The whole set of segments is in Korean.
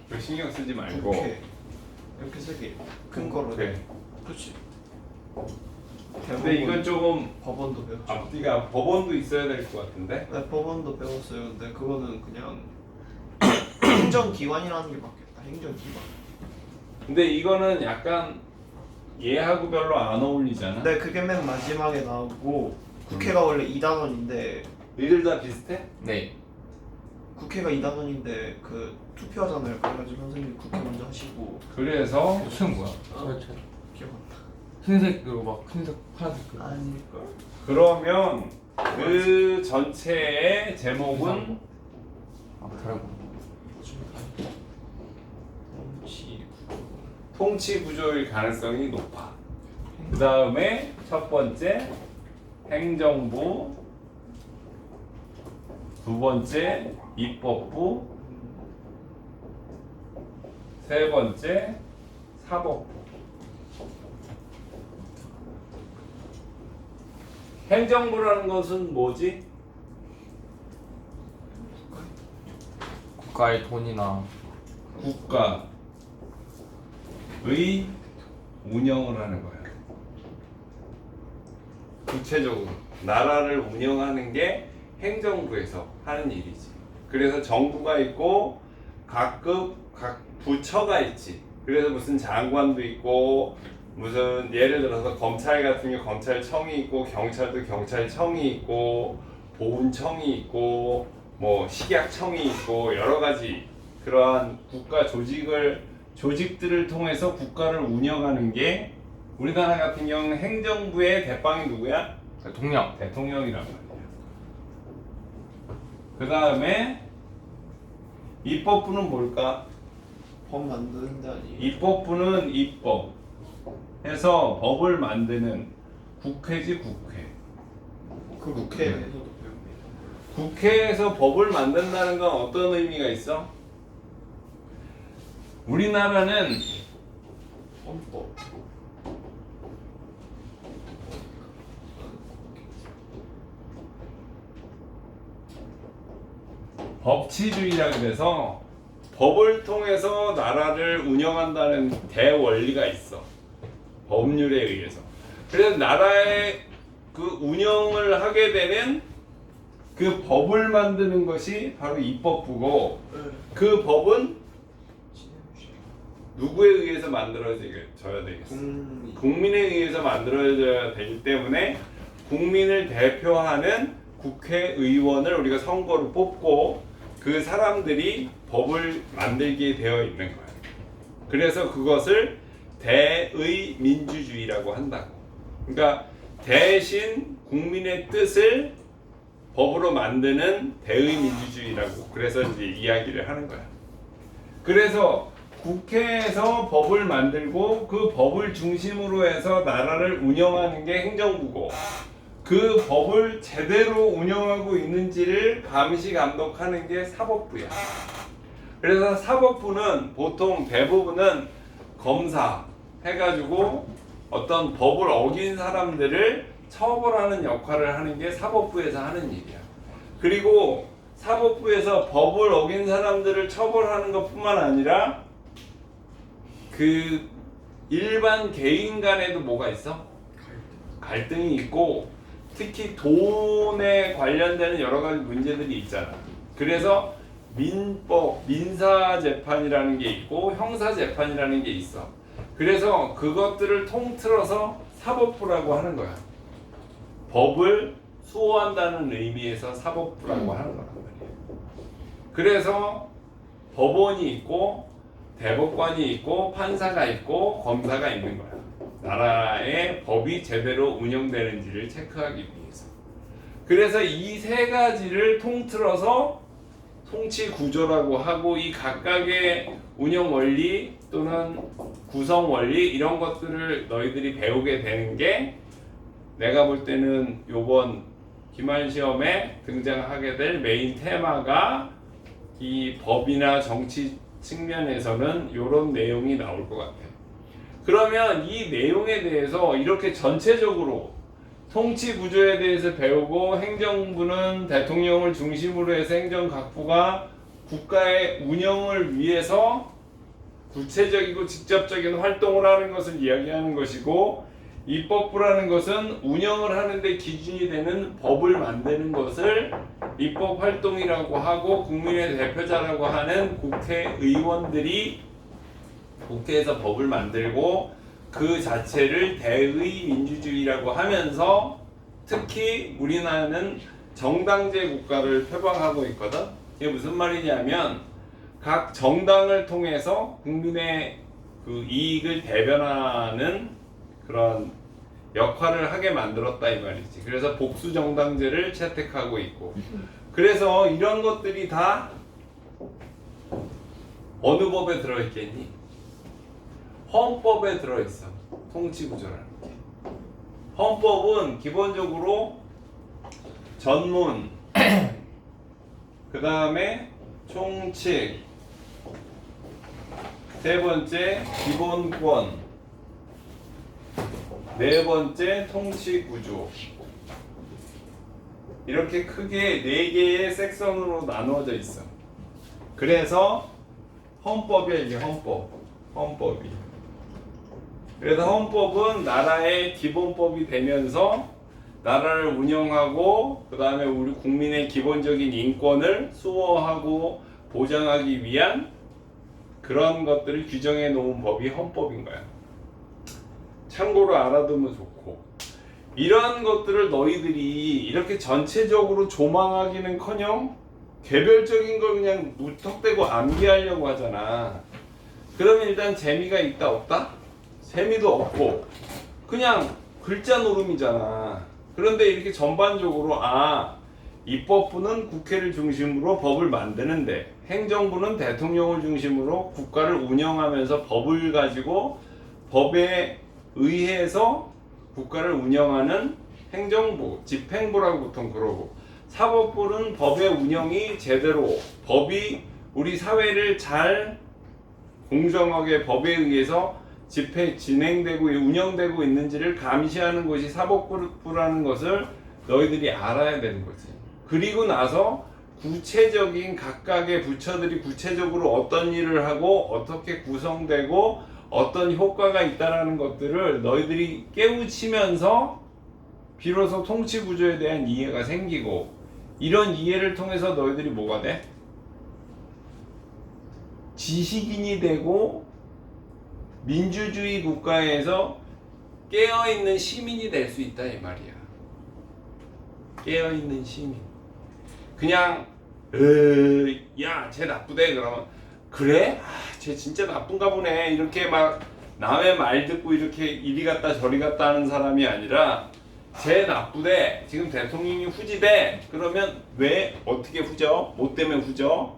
그 신경 쓰지 말고 이렇게 세 개 큰 거로. 네. 그렇지. 근데 이건 조금 법원도 배웠죠. 앞뒤가 법원도 있어야 될 것 같은데. 네, 법원도 배웠어요. 근데 그거는 그냥 행정기관이라는 게 맞겠다. 행정기관. 근데 이거는 약간 얘하고 별로 안 어울리잖아. 근데 그게 맨 마지막에 나오고 국회가 원래 2단원인데 니들 다 비슷해? 네. 국회가 2단원인데 그 투표하잖아요. 그래가지고 선생님 국회 먼저 하시고. 그래서 무슨 뭐야? 기억 안 나. 흰색으로 막 흰색 파란색 아닐걸? 그러면 그 전체의 제목은 다르고. 정치 통치 구조일 가능성이 높아. 그 다음에 첫 번째 행정부, 두 번째 입법부, 세 번째 사법부. 행정부라는 것은 뭐지? 국가의 돈이나 국가의 운영을 하는 거야. 구체적으로 나라를 운영하는 게 행정부에서 하는 일이지. 그래서 정부가 있고 각급 각 부처가 있지. 그래서 무슨 장관도 있고 무슨 예를 들어서 검찰 같은 경우 검찰청이 있고 경찰도 경찰청이 있고 보훈청이 있고 뭐 식약청이 있고 여러 가지 그러한 국가 조직들을 통해서 국가를 운영하는 게 우리나라 같은 경우는 행정부의 대빵이 누구야? 대통령. 대통령이란 말이야. 그 다음에 입법부는 뭘까? 법 만드는 데 아니에요. 입법부는 입법 해서 법을 만드는 국회지 국회. 그 국회에서도 배웁니다. 국회에서 법을 만든다는 건 어떤 의미가 있어? 우리나라는 헌법. 법치주의라 그래서 법을 통해서 나라를 운영한다는 대원리가 있어. 법률에 의해서. 그래서 나라의 그 운영을 하게 되는 그 법을 만드는 것이 바로 입법부고 그 법은 누구에 의해서 만들어져야 되겠어? 국민에 의해서 만들어져야 되기 때문에 국민을 대표하는 국회의원을 우리가 선거로 뽑고 그 사람들이 법을 만들게 되어 있는 거야. 그래서 그것을 대의민주주의라고 한다고. 그러니까 대신 국민의 뜻을 법으로 만드는 대의민주주의라고 그래서 이제 이야기를 하는 거야. 그래서 국회에서 법을 만들고 그 법을 중심으로 해서 나라를 운영하는 게 행정부고 그 법을 제대로 운영하고 있는지를 감시 감독하는 게 사법부야. 그래서 사법부는 보통 대부분은 검사 해가지고 어떤 법을 어긴 사람들을 처벌하는 역할을 하는 게 사법부에서 하는 일이야. 그리고 사법부에서 법을 어긴 사람들을 처벌하는 것뿐만 아니라 그 일반 개인 간에도 뭐가 있어? 갈등이 있고 특히 돈에 관련되는 여러 가지 문제들이 있잖아. 그래서 민법, 민사재판이라는 게 있고 형사재판이라는 게 있어. 그래서 그것들을 통틀어서 사법부라고 하는 거야. 법을 수호한다는 의미에서 사법부라고 하는 거란 말이야. 그래서 법원이 있고 대법관이 있고 판사가 있고 검사가 있는 거야. 나라의 법이 제대로 운영되는지를 체크하기 위해서. 그래서 이 세 가지를 통틀어서 통치 구조라고 하고 이 각각의 운영 원리 또는 구성 원리 이런 것들을 너희들이 배우게 되는 게 내가 볼 때는 요번 기말 시험에 등장하게 될 메인 테마가 이 법이나 정치 측면에서는 이런 내용이 나올 것 같아요. 그러면 이 내용에 대해서 이렇게 전체적으로 통치 구조에 대해서 배우고 행정부는 대통령을 중심으로 해서 행정각부가 국가의 운영을 위해서 구체적이고 직접적인 활동을 하는 것을 이야기하는 것이고, 입법부라는 것은 운영을 하는데 기준이 되는 법을 만드는 것을 입법 활동이라고 하고, 국민의 대표자라고 하는 국회의원들이 국회에서 법을 만들고 그 자체를 대의 민주주의라고 하면서, 특히 우리나라는 정당제 국가를 표방하고 있거든. 이게 무슨 말이냐면 각 정당을 통해서 국민의 그 이익을 대변하는 그런 역할을 하게 만들었다 이 말이지. 그래서 복수 정당제를 채택하고 있고, 그래서 이런 것들이 다 어느 법에 들어있겠니? 헌법에 들어있어. 통치구조라는 게. 헌법은 기본적으로 전문, 그 다음에 총칙, 세 번째 기본권, 네 번째 통치구조, 이렇게 크게 네 개의 섹션으로 나누어져 있어. 그래서 헌법이야, 이게 헌법이. 그래서 헌법은 나라의 기본법이 되면서 나라를 운영하고, 그 다음에 우리 국민의 기본적인 인권을 수호하고 보장하기 위한 그런 것들을 규정해 놓은 법이 헌법인 거야. 참고로 알아두면 좋고, 이런 것들을 너희들이 이렇게 전체적으로 조망하기는커녕 개별적인 걸 그냥 무턱대고 암기하려고 하잖아. 그러면 일단 재미가 있다 없다? 재미도 없고 그냥 글자 노름이잖아. 그런데 이렇게 전반적으로 입법부는 국회를 중심으로 법을 만드는데, 행정부는 대통령을 중심으로 국가를 운영하면서 법을 가지고 법에 의해서 국가를 운영하는 행정부, 집행부라고 보통 그러고, 사법부는 법의 운영이 제대로, 법이 우리 사회를 잘 공정하게 법에 의해서 진행되고 운영되고 있는지를 감시하는 것이 사법부라는 것을 너희들이 알아야 되는 거지. 그리고 나서 구체적인 각각의 부처들이 구체적으로 어떤 일을 하고 어떻게 구성되고 어떤 효과가 있다라는 것들을 너희들이 깨우치면서 비로소 통치 구조에 대한 이해가 생기고, 이런 이해를 통해서 너희들이 뭐가 돼? 지식인이 되고 민주주의 국가에서 깨어있는 시민이 될 수 있다 이 말이야. 깨어있는 시민. 그냥 야, 쟤 나쁘대 그러면 그래? 쟤 진짜 나쁜가 보네 이렇게 막 남의 말 듣고 이렇게 이리 갔다 저리 갔다 하는 사람이 아니라, 쟤 나쁘대, 지금 대통령이 후지대, 그러면 왜 어떻게 후져? 뭐 때문에 후져?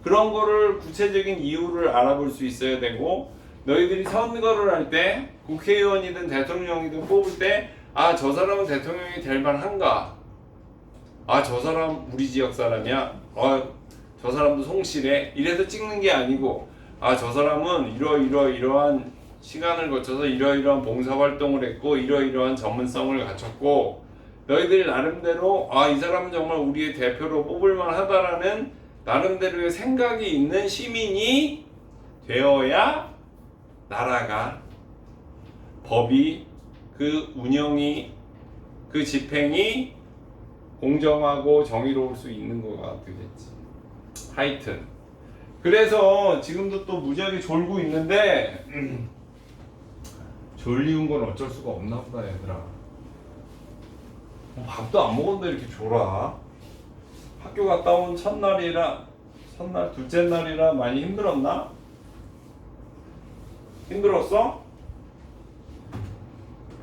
그런 거를 구체적인 이유를 알아볼 수 있어야 되고, 너희들이 선거를 할 때 국회의원이든 대통령이든 뽑을 때 저 사람은 대통령이 될 만한가? 저 사람 우리 지역 사람이야? 저 사람도 송씨래? 이래서 찍는 게 아니고, 저 사람은 이러한 시간을 거쳐서 이러이러한 봉사활동을 했고 이러이러한 전문성을 갖췄고, 너희들 나름대로 이 사람은 정말 우리의 대표로 뽑을 만하다라는 나름대로의 생각이 있는 시민이 되어야 나라가, 법이, 그 운영이, 그 집행이 공정하고 정의로울 수 있는 거가 되겠지. 하여튼 그래서 지금도 또 무지하게 졸고 있는데 졸리운 건 어쩔 수가 없나 보다 얘들아. 밥도 안 먹었는데 이렇게 졸아. 학교 갔다 온 첫날 둘째 날이라 많이 힘들었나? 힘들었어?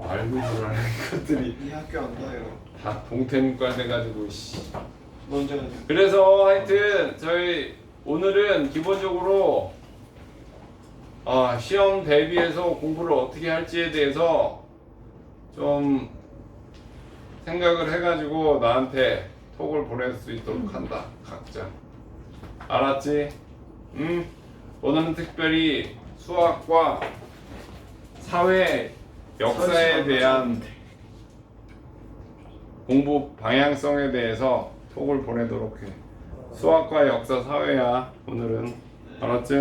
알고 있으라는 것들이 이 학교 안 가요. 다 동태문과 돼가지고 먼저 그래서 하여튼 저희 오늘은 기본적으로 시험 대비해서 공부를 어떻게 할지에 대해서 좀 생각을 해가지고 나한테 톡을 보낼 수 있도록 한다. 각자 알았지? 오늘은 특별히 수학과 사회 역사에 대한 공부 방향성에 대해서 톡을 보내도록 해. 수학과 역사 사회야 오늘은. 알았지?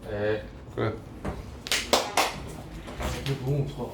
네. 끝. 이거 너무 좋아.